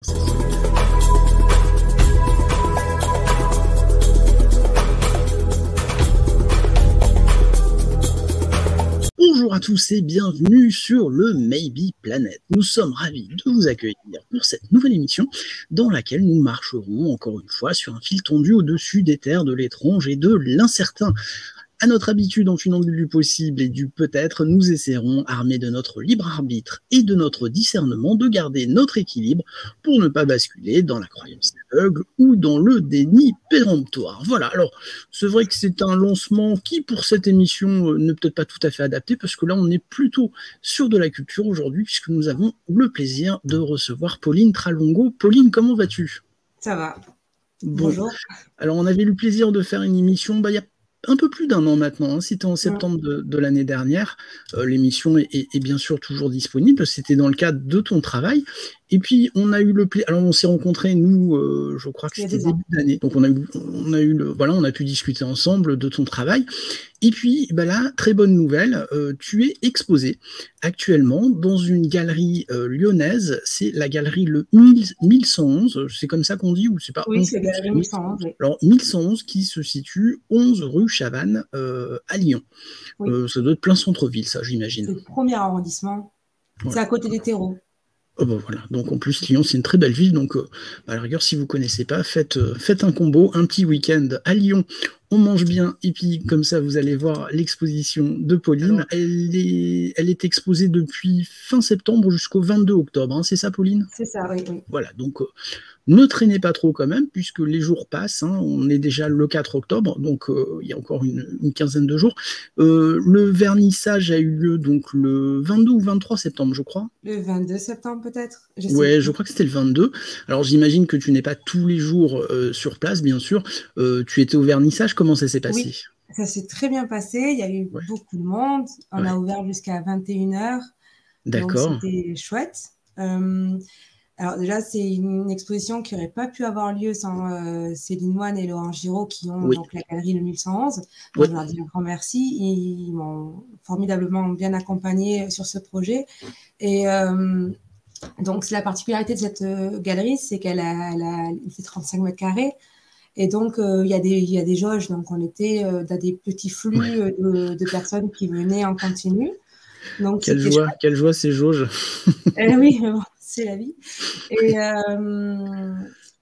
Bonjour à tous et bienvenue sur le Maybe Planet. Nous sommes ravis de vous accueillir pour cette nouvelle émission dans laquelle nous marcherons encore une fois sur un fil tendu au-dessus des terres de l'étrange et de l'incertain. À notre habitude, en funambule du possible et du peut-être, nous essaierons, armés de notre libre arbitre et de notre discernement, de garder notre équilibre pour ne pas basculer dans la croyance aveugle ou dans le déni péremptoire. Voilà, alors c'est vrai que c'est un lancement qui, pour cette émission, n'est peut-être pas tout à fait adapté, parce que là, on est plutôt sur de la culture aujourd'hui, puisque nous avons le plaisir de recevoir Pauline Tralongo. Pauline, comment vas-tu ? Ça va. Bon. Bonjour. Alors, on avait eu le plaisir de faire une émission, il y a un peu plus d'un an maintenant, hein. C'était en septembre de l'année dernière. L'émission est bien sûr toujours disponible. C'était dans le cadre de ton travail. Et puis, on a eu le plaisir. Alors, on s'est rencontrés, nous, je crois que c'était début d'année. Donc, on a pu discuter ensemble de ton travail. Et puis, là, très bonne nouvelle, tu es exposé actuellement dans une galerie lyonnaise. C'est la galerie le 1111. C'est comme ça qu'on dit, ou c'est pas? Oui, c'est la galerie 1111. Oui. Alors, 1111 qui se situe 11 rue Chavannes à Lyon. Oui. Ça doit être plein centre-ville, ça, j'imagine. C'est le premier arrondissement. Ouais. C'est à côté des terreaux. Oh ben voilà. Donc en plus, Lyon, c'est une très belle ville. Donc à la rigueur, si vous ne connaissez pas, faites un combo, un petit week-end à Lyon. On mange bien, et puis comme ça, vous allez voir l'exposition de Pauline. Elle est exposée depuis fin septembre jusqu'au 22 octobre. Hein, c'est ça, Pauline ? C'est ça, oui. Voilà, donc ne traînez pas trop quand même, puisque les jours passent. Hein, on est déjà le 4 octobre, donc il y a encore une quinzaine de jours. Le vernissage a eu lieu donc le 22 ou 23 septembre, je crois. Le 22 septembre peut-être. Ouais, je crois que c'était le 22. Alors j'imagine que tu n'es pas tous les jours sur place, bien sûr. Tu étais au vernissage, comment ça s'est passé ? Oui, ça s'est très bien passé. Il y a eu beaucoup de monde. On a ouvert jusqu'à 21h. D'accord. Donc c'était chouette. Alors déjà, c'est une exposition qui n'aurait pas pu avoir lieu sans Céline Moine et Laurent Giraud qui ont donc la galerie le 1111. Je leur dis un grand merci. Ils m'ont formidablement bien accompagné sur ce projet. Et donc, la particularité de cette galerie, c'est qu'elle fait 35 mètres carrés. Et donc, il y a des jauges. Donc, on était dans des petits flux de personnes qui venaient en continu. Donc, quelle joie ces jauges. Oui, bon, c'est la vie.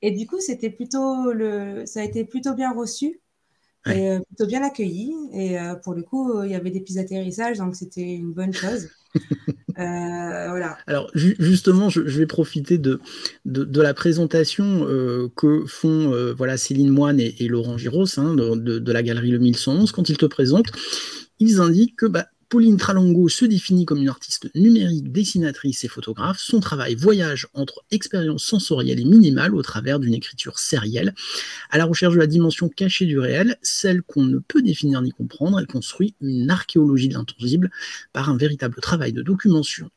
Et du coup, ça a été plutôt bien reçu et plutôt bien accueilli. Et pour le coup, il y avait des petits atterrissages, donc c'était une bonne chose. Voilà. Alors justement, je vais profiter de la présentation que font Céline Moine et Laurent Giraud de la galerie Le 1111. Quand ils te présentent, ils indiquent que Pauline Tralongo se définit comme une artiste numérique, dessinatrice et photographe. Son travail voyage entre expériences sensorielles et minimales au travers d'une écriture sérielle. À la recherche de la dimension cachée du réel, celle qu'on ne peut définir ni comprendre, elle construit une archéologie de l'intangible par un véritable travail de documentation,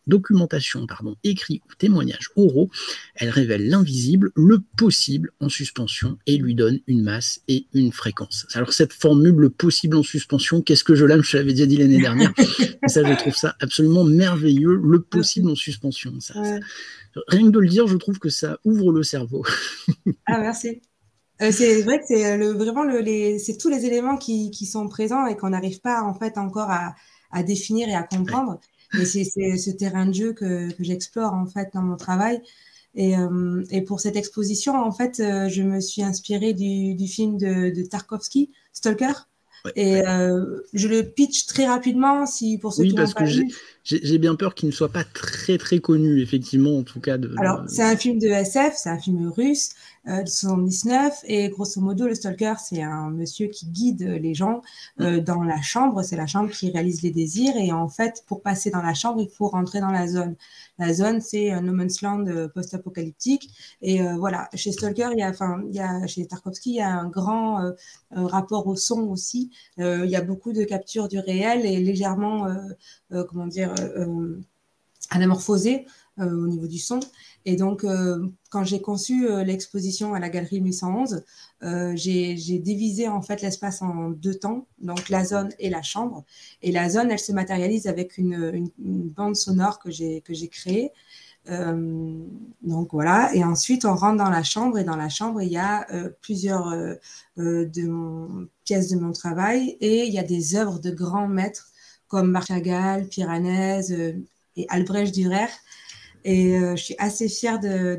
écrit ou témoignages oraux. Elle révèle l'invisible, le possible en suspension et lui donne une masse et une fréquence. Alors cette formule, le possible en suspension, qu'est-ce que je l'aime, je l'avais déjà dit l'année dernière. Et ça, je trouve ça absolument merveilleux, le possible en suspension. Rien que de le dire, je trouve que ça ouvre le cerveau. Ah, merci. C'est vrai que c'est vraiment c'est tous les éléments qui sont présents et qu'on n'arrive pas en fait encore à définir et à comprendre. Et c'est ce terrain de jeu que j'explore en fait dans mon travail. Et pour cette exposition, en fait, je me suis inspirée du film de Tarkovsky, Stalker. Et je le pitch très rapidement pour ceux qui n'ont pas vu. J'ai bien peur qu'il ne soit pas très très connu, effectivement, en tout cas. Alors, c'est un film de SF, c'est un film russe de 79, et grosso modo, le stalker, c'est un monsieur qui guide les gens dans la chambre. C'est la chambre qui réalise les désirs, et en fait, pour passer dans la chambre, il faut rentrer dans la zone. La zone, c'est un no man's land post-apocalyptique. Et voilà, chez Stalker, chez Tarkovsky, il y a un grand rapport au son aussi. Il y a beaucoup de captures du réel et légèrement, anamorphosé au niveau du son. Et donc, quand j'ai conçu l'exposition à la galerie 1111, j'ai divisé en fait l'espace en deux temps, donc la zone et la chambre. Et la zone, elle se matérialise avec une bande sonore que j'ai créée. Donc voilà, et ensuite on rentre dans la chambre, et dans la chambre il y a plusieurs pièces de mon travail, et il y a des œuvres de grands maîtres comme Marc Chagall, Piranèse et Albrecht Dürer. Et je suis assez fière de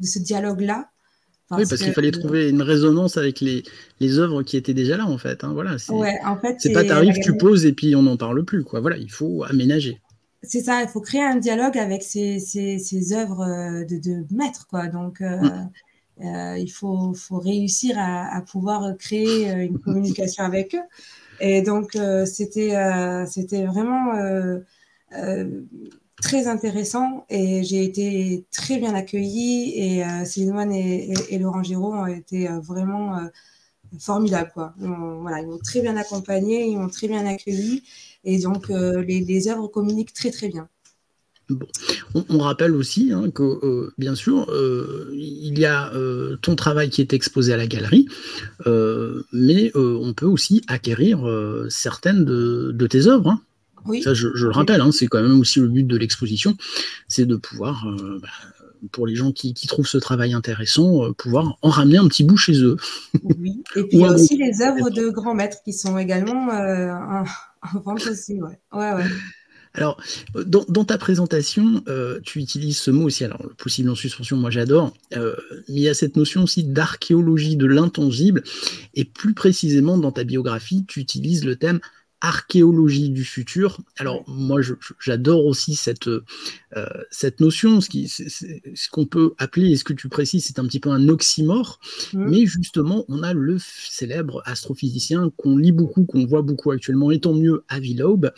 ce dialogue-là. Parce qu'il fallait trouver une résonance avec les œuvres qui étaient déjà là, en fait. Hein, voilà, en fait, c'est pas t'arrives, tu poses et puis on n'en parle plus, quoi. Voilà, il faut aménager. C'est ça, il faut créer un dialogue avec ces œuvres de maîtres, quoi. Donc, il faut réussir à pouvoir créer une communication avec eux. Et donc, c'était vraiment très intéressant, et j'ai été très bien accueillie, et Céline Moine et Laurent Giraud ont été vraiment formidables, quoi. Voilà, ils m'ont très bien accompagnée, ils m'ont très bien accueillie, et donc les œuvres communiquent très très bien. Bon. On rappelle aussi que, bien sûr, il y a ton travail qui est exposé à la galerie, mais on peut aussi acquérir certaines de tes œuvres. Hein. Oui. Ça, je le rappelle, hein, c'est quand même aussi le but de l'exposition, c'est de pouvoir, pour les gens qui trouvent ce travail intéressant, pouvoir en ramener un petit bout chez eux. Oui, et puis il y a aussi les œuvres de grands maîtres qui sont également en vente aussi. Ouais. Alors, dans ta présentation, tu utilises ce mot aussi, alors le possible en suspension, moi j'adore, mais il y a cette notion aussi d'archéologie de l'intangible, et plus précisément dans ta biographie, tu utilises le thème archéologie du futur. Alors moi j'adore aussi cette notion, ce qu'on peut appeler, et ce que tu précises, c'est un petit peu un oxymore, mais justement on a le célèbre astrophysicien qu'on lit beaucoup, qu'on voit beaucoup actuellement, et tant mieux, Avi Loeb,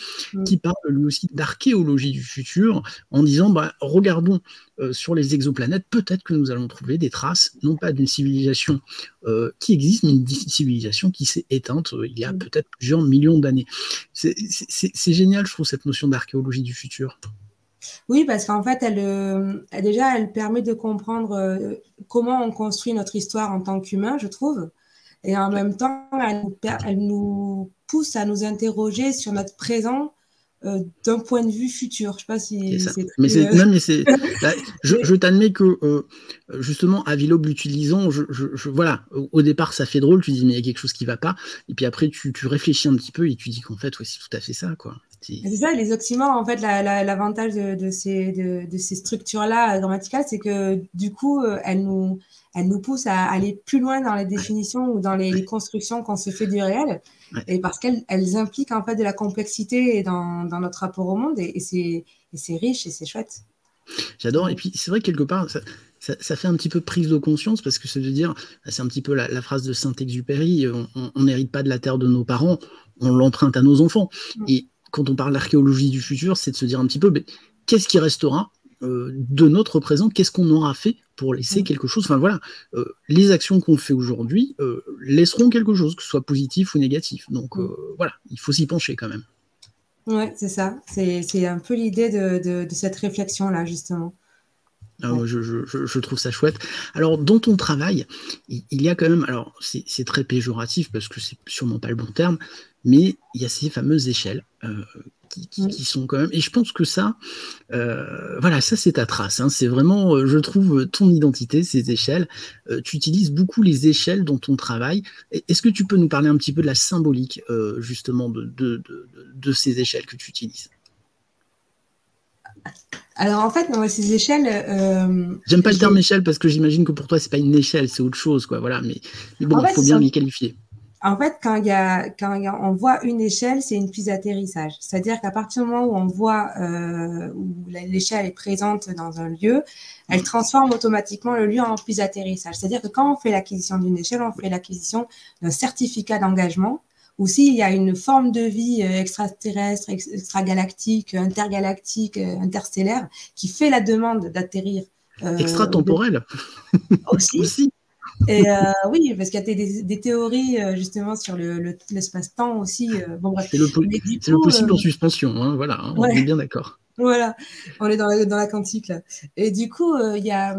qui parle lui aussi d'archéologie du futur en disant regardons sur les exoplanètes, peut-être que nous allons trouver des traces, non pas d'une civilisation qui existe, mais une civilisation qui s'est éteinte il y a peut-être plusieurs millions d'années. C'est génial, je trouve, cette notion d'archéologie du futur. Oui, parce qu'en fait, elle permet de comprendre comment on construit notre histoire en tant qu'humain, je trouve. Et en même temps, elle nous pousse à nous interroger sur notre présent d'un point de vue futur. Je sais pas si c'est je t'admets que justement à Vilo l'utilisant, voilà, au départ ça fait drôle, tu dis mais il y a quelque chose qui va pas, et puis après tu réfléchis un petit peu et tu dis qu'en fait c'est tout à fait ça, quoi. C'est ça, les oxymores, en fait, l'avantage de ces structures-là grammaticales, c'est que du coup, elles nous poussent à aller plus loin dans les définitions ou dans les constructions qu'on se fait du réel, et parce qu'elles impliquent en fait de la complexité dans notre rapport au monde, et c'est riche et c'est chouette. J'adore, et puis c'est vrai que quelque part, ça fait un petit peu prise de conscience, parce que c'est de dire, c'est un petit peu la phrase de Saint-Exupéry, on n'hérite pas de la terre de nos parents, on l'emprunte à nos enfants. Et quand on parle d'archéologie du futur, c'est de se dire un petit peu, qu'est-ce qui restera de notre présent, qu'est-ce qu'on aura fait pour laisser quelque chose. Enfin voilà, les actions qu'on fait aujourd'hui laisseront quelque chose, que ce soit positif ou négatif. Donc voilà, il faut s'y pencher quand même. Ouais, c'est ça. C'est un peu l'idée de cette réflexion-là, justement. Je trouve ça chouette. Alors, dans ton travail, il y a quand même, alors c'est très péjoratif parce que c'est sûrement pas le bon terme, mais il y a ces fameuses échelles qui sont quand même, et je pense que ça, voilà, ça c'est ta trace, hein, c'est vraiment, je trouve, ton identité, ces échelles. Tu utilises beaucoup les échelles dans ton travail. Est-ce que tu peux nous parler un petit peu de la symbolique, justement, de ces échelles que tu utilises? Alors en fait, ces échelles. J'aime pas le terme échelle parce que j'imagine que pour toi c'est pas une échelle, c'est autre chose, quoi. Voilà, mais bon, il faut bien les qualifier. En fait, quand on voit une échelle, c'est une piste d'atterrissage. C'est-à-dire qu'à partir du moment où on voit où l'échelle est présente dans un lieu, elle transforme automatiquement le lieu en piste d'atterrissage. C'est-à-dire que quand on fait l'acquisition d'une échelle, on fait l'acquisition d'un certificat d'engagement, ou s'il y a une forme de vie extraterrestre, extragalactique, intergalactique, interstellaire, qui fait la demande d'atterrir. Extratemporelle aussi. Et oui, parce qu'il y a des théories justement sur l'espace-temps aussi. Bon, bref. C'est le possible en suspension, hein, voilà, hein, on est bien d'accord. Voilà, on est dans la quantique là. Et du coup, il y a,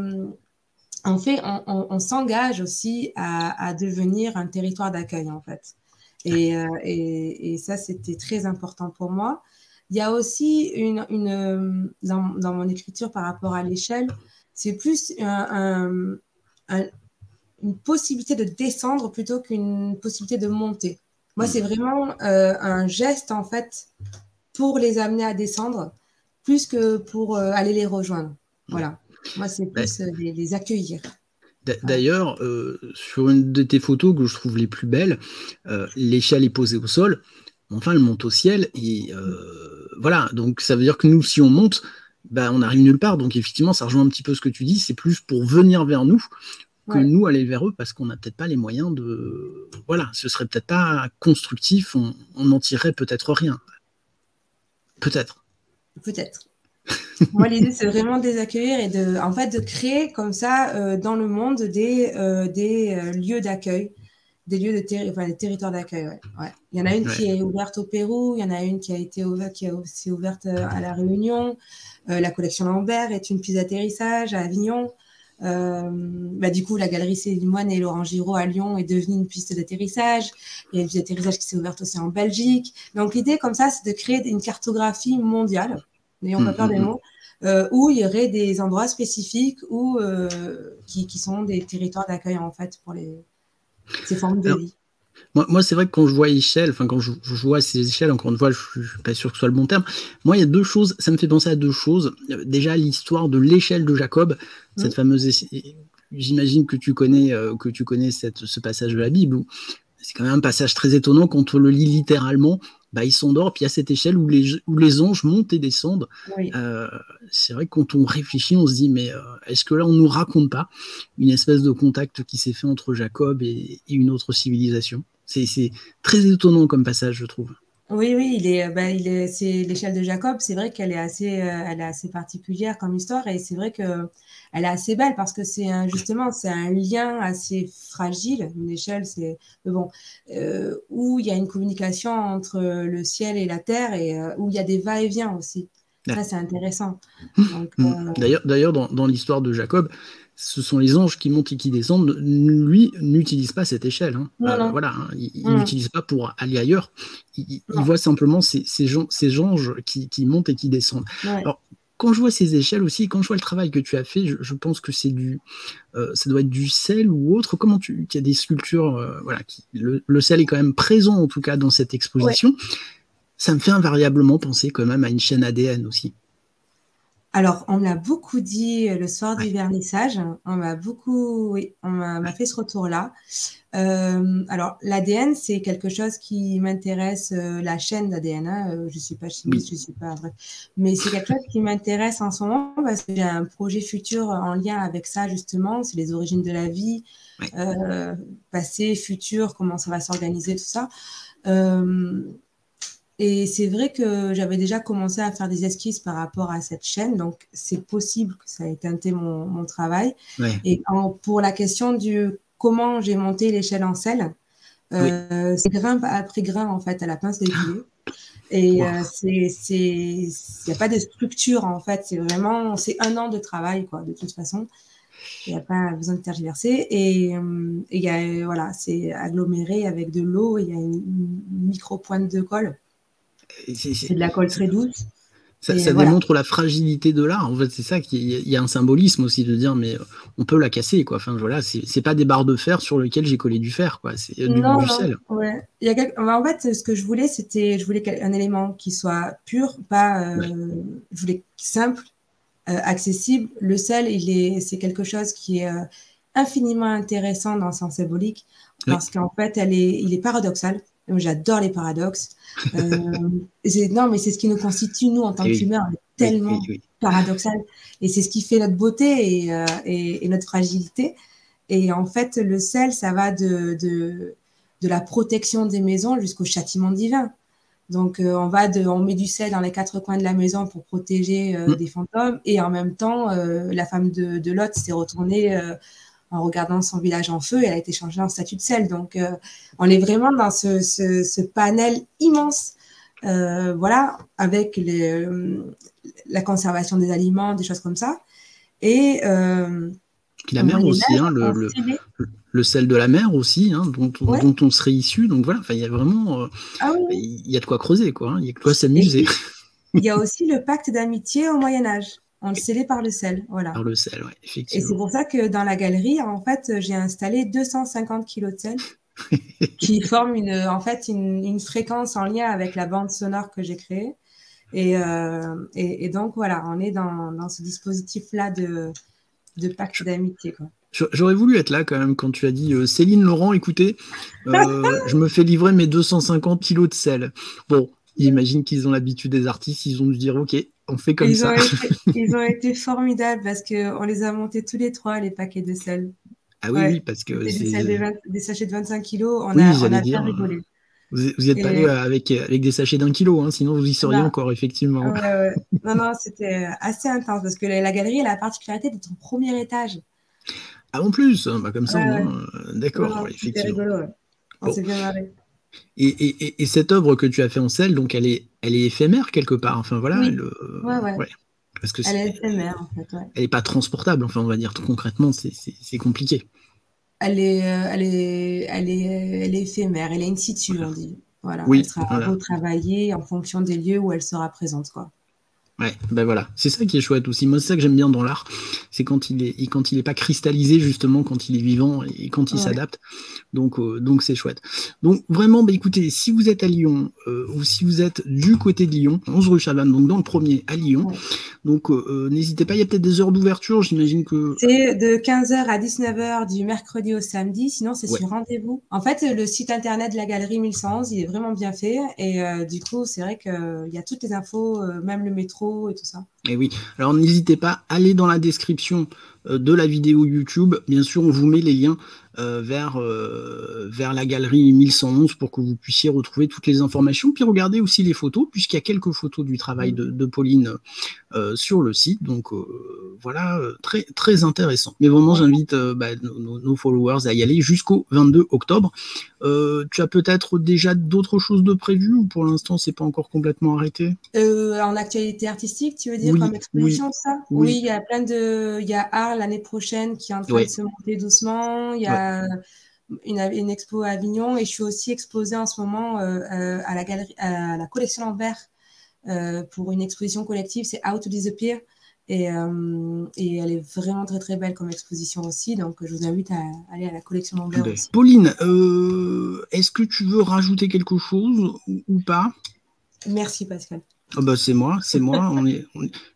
on s'engage aussi à devenir un territoire d'accueil en fait. Et ça, c'était très important pour moi. il y a aussi dans mon écriture par rapport à l'échelle, c'est plus une possibilité de descendre plutôt qu'une possibilité de monter. Moi, c'est vraiment un geste, en fait, pour les amener à descendre, plus que pour aller les rejoindre. Voilà. Moi, c'est plus les accueillir. D'ailleurs, sur une de tes photos que je trouve les plus belles, l'échelle est posée au sol, enfin, elle monte au ciel, et voilà. Donc, ça veut dire que nous, si on monte, on n'arrive nulle part. Donc, effectivement, ça rejoint un petit peu ce que tu dis, c'est plus pour venir vers nous que nous aller vers eux, parce qu'on n'a peut-être pas les moyens de... Voilà, ce serait peut-être pas constructif, on n'en tirerait peut-être rien. Peut-être. Peut-être. Moi, l'idée, c'est vraiment de les accueillir et de créer comme ça dans le monde des lieux d'accueil, des lieux des territoires d'accueil. Ouais. Il y en a une qui est ouverte au Pérou, il y en a une qui est aussi ouverte à La Réunion. La collection Lambert est une piste d'atterrissage à Avignon. Du coup, la galerie Céline Moine et Laurent Giraud à Lyon est devenue une piste d'atterrissage. Il y a une piste d'atterrissage qui s'est ouverte aussi en Belgique. Donc, l'idée, comme ça, c'est de créer une cartographie mondiale, n'ayons pas peur des mots, où il y aurait des endroits spécifiques qui sont des territoires d'accueil, en fait, pour ces formes de vie. Moi, c'est vrai que quand je vois échelle, enfin, quand je vois ces échelles, encore une fois, je suis pas sûr que ce soit le bon terme. Moi, il y a deux choses, ça me fait penser à deux choses. Déjà, l'histoire de l'échelle de Jacob, cette fameuse, j'imagine que tu connais ce passage de la Bible, où c'est quand même un passage très étonnant quand on le lit littéralement. Il s'endort, puis il y a cette échelle où les anges montent et descendent. Oui. C'est vrai que quand on réfléchit, on se dit, mais est-ce que là, on ne nous raconte pas une espèce de contact qui s'est fait entre Jacob et une autre civilisation? C'est très étonnant comme passage, je trouve. Oui, c'est l'échelle de Jacob. C'est vrai qu'elle est assez particulière comme histoire, et c'est vrai que elle est assez belle parce que c'est un lien assez fragile. Une échelle, où il y a une communication entre le ciel et la terre, et où il y a des va-et-vient aussi. Ça, c'est intéressant. Donc, D'ailleurs, dans l'histoire de Jacob, ce sont les anges qui montent et qui descendent. Lui n'utilise pas cette échelle. Non. Voilà, il n'utilise pas pour aller ailleurs. Il voit simplement ces anges qui montent et qui descendent. Ouais. Alors, quand je vois ces échelles aussi, quand je vois le travail que tu as fait, je pense que ça doit être du sel ou autre. Comment il y a des sculptures, le sel est quand même présent en tout cas dans cette exposition. Ouais. Ça me fait invariablement penser quand même à une chaîne ADN aussi. Alors, on me l'a beaucoup dit le soir du vernissage. On m'a fait ce retour-là. Alors, l'ADN, c'est quelque chose qui m'intéresse, la chaîne d'ADN. Je ne suis pas chimiste, je ne suis pas... Bref. Mais c'est quelque chose qui m'intéresse en ce moment parce que j'ai un projet futur en lien avec ça, justement. C'est les origines de la vie, passé, futur, comment ça va s'organiser, tout ça. Et c'est vrai que j'avais déjà commencé à faire des esquisses par rapport à cette chaîne, donc c'est possible que ça ait teinté mon travail. Ouais. Et pour la question du comment j'ai monté l'échelle en sel, c'est grain après grain en fait à la pince d'aiguille. Et il n'y a pas de structure en fait, c'est 1 an de travail quoi, de toute façon. Il n'y a pas besoin de tergiverser. Et c'est aggloméré avec de l'eau, il y a une micro-pointe de colle. C'est de la colle très douce. Ça démontre la fragilité de l'art. En fait, c'est ça il y a un symbolisme aussi de dire, mais on peut la casser, quoi. Enfin, voilà, c'est pas des barres de fer sur lesquelles j'ai collé du fer, quoi. C'est du sel. Ouais. En fait, ce que je voulais, je voulais un élément qui soit pur, pas. Je voulais simple, accessible. Le sel, c'est quelque chose qui est infiniment intéressant dans le sens symbolique parce qu'en fait, il est paradoxal. J'adore les paradoxes. Mais c'est ce qui nous constitue, nous, en tant qu'humains. On est tellement paradoxal. Et c'est ce qui fait notre beauté et notre fragilité. Et en fait, le sel, ça va de la protection des maisons jusqu'au châtiment divin. Donc, on met du sel dans les 4 coins de la maison pour protéger des fantômes. Et en même temps, la femme de Lot s'est retournée en regardant son village en feu, elle a été changée en statue de sel. Donc, on est vraiment dans ce panel immense, avec la conservation des aliments, des choses comme ça. Et la mer aussi, le sel de la mer aussi, dont on serait issu. Donc voilà, il y a vraiment, il y a de quoi creuser, quoi. Il y a de quoi s'amuser. Il y a aussi le pacte d'amitié au Moyen-Âge. On le scellait par le sel, voilà. Par le sel, oui, Et c'est effectivement. pour ça que dans la galerie, en fait, j'ai installé 250 kilos de sel qui forment une fréquence en lien avec la bande sonore que j'ai créée. Et donc, voilà, on est dans ce dispositif-là de pacte d'amitié, quoi. J'aurais voulu être là quand même quand tu as dit Céline Laurent, écoutez, je me fais livrer mes 250 kilos de sel. Bon, j'imagine qu'ils ont l'habitude des artistes, ils ont dû se dire ok, on fait comme ça. Ils ont été formidables parce qu'on les a montés tous les trois, les paquets de sel. Ah oui, oui, parce que c'est des sachets de 25 kilos, on oui, a j'allais bien dire, rigolé. vous n'êtes pas allé avec des sachets d'1 kilo, hein, sinon vous y seriez Non. encore, effectivement. Ouais. Non, c'était assez intense parce que la galerie, elle a la particularité d'être au premier étage. Ah, en plus, bah, comme ça, Ouais. d'accord, C'était effectivement. rigolo, ouais. On s'est bien marré. Et cette œuvre que tu as fait en sel, donc elle est éphémère quelque part. Enfin voilà, Oui. Ouais. Parce que Elle est éphémère en fait, ouais. Elle n'est pas transportable. Enfin, on va dire concrètement, c'est compliqué. Elle est éphémère. Elle est in situ, on dit. Voilà. Oui, Elle sera retravaillée en fonction des lieux où elle sera présente, quoi. Ouais, ben voilà, c'est ça qui est chouette aussi. Moi, c'est ça que j'aime bien dans l'art, c'est quand il est pas cristallisé justement, quand il est vivant et quand il s'adapte. Donc c'est chouette. Donc vraiment, bah écoutez, si vous êtes à Lyon ou si vous êtes du côté de Lyon, 11 rue Chavannes, donc dans le premier à Lyon. Ouais. Donc n'hésitez pas, il y a peut-être des heures d'ouverture, j'imagine que. C'est de 15h à 19h du mercredi au samedi, sinon c'est sur rendez-vous. En fait, le site internet de la galerie 1111, il est vraiment bien fait et du coup, c'est vrai qu'il y a toutes les infos, même le métro et tout ça. Et oui, alors n'hésitez pas, allez dans la description de la vidéo YouTube. Bien sûr, on vous met les liens vers la galerie 1111 pour que vous puissiez retrouver toutes les informations. Puis regardez aussi les photos, puisqu'il y a quelques photos du travail de Pauline sur le site. Donc voilà, très, très intéressant. Mais vraiment, j'invite nos followers à y aller jusqu'au 22 octobre. Tu as peut-être déjà d'autres choses de prévues ou pour l'instant, c'est pas encore complètement arrêté? En actualité artistique, tu veux dire, comme exposition, ça? Oui, il y a il y a Arles l'année prochaine qui est en train de se monter doucement. Il y a une expo à Avignon et je suis aussi exposée en ce moment à la galerie, à la collection Lambert pour une exposition collective, c'est How to Disappear. Et elle est vraiment très très belle comme exposition aussi, donc je vous invite à aller à la collection Lambert aussi. Pauline, est-ce que tu veux rajouter quelque chose ou pas? Merci Pascal. Oh bah c'est moi. Je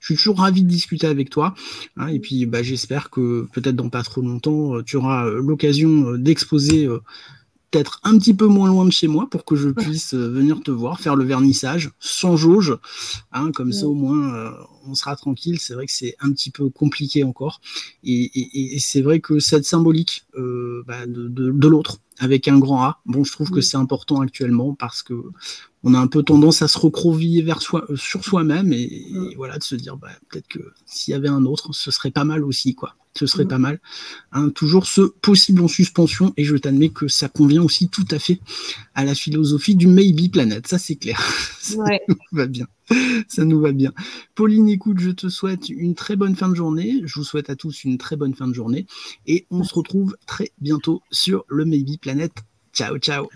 suis toujours ravi de discuter avec toi. Hein, et puis j'espère que peut-être dans pas trop longtemps, tu auras l'occasion d'exposer peut-être un petit peu moins loin de chez moi pour que je puisse venir te voir, faire le vernissage sans jauge. Hein, comme ça au moins on sera tranquille. C'est vrai que c'est un petit peu compliqué encore. Et c'est vrai que cette symbolique de l'autre avec un grand A, bon, je trouve que c'est important actuellement parce que on a un peu tendance à se recroqueviller sur soi-même et voilà, de se dire peut-être que s'il y avait un autre, ce serait pas mal aussi, quoi. Ce serait pas mal. Hein, toujours ce possible en suspension, et je t'admets que ça convient aussi tout à fait à la philosophie du Maybe Planet, ça c'est clair. Ça nous va bien. Ça nous va bien. Pauline, écoute, je te souhaite une très bonne fin de journée. Je vous souhaite à tous une très bonne fin de journée. Et on se retrouve très bientôt sur le Maybe Planet. Ciao, ciao.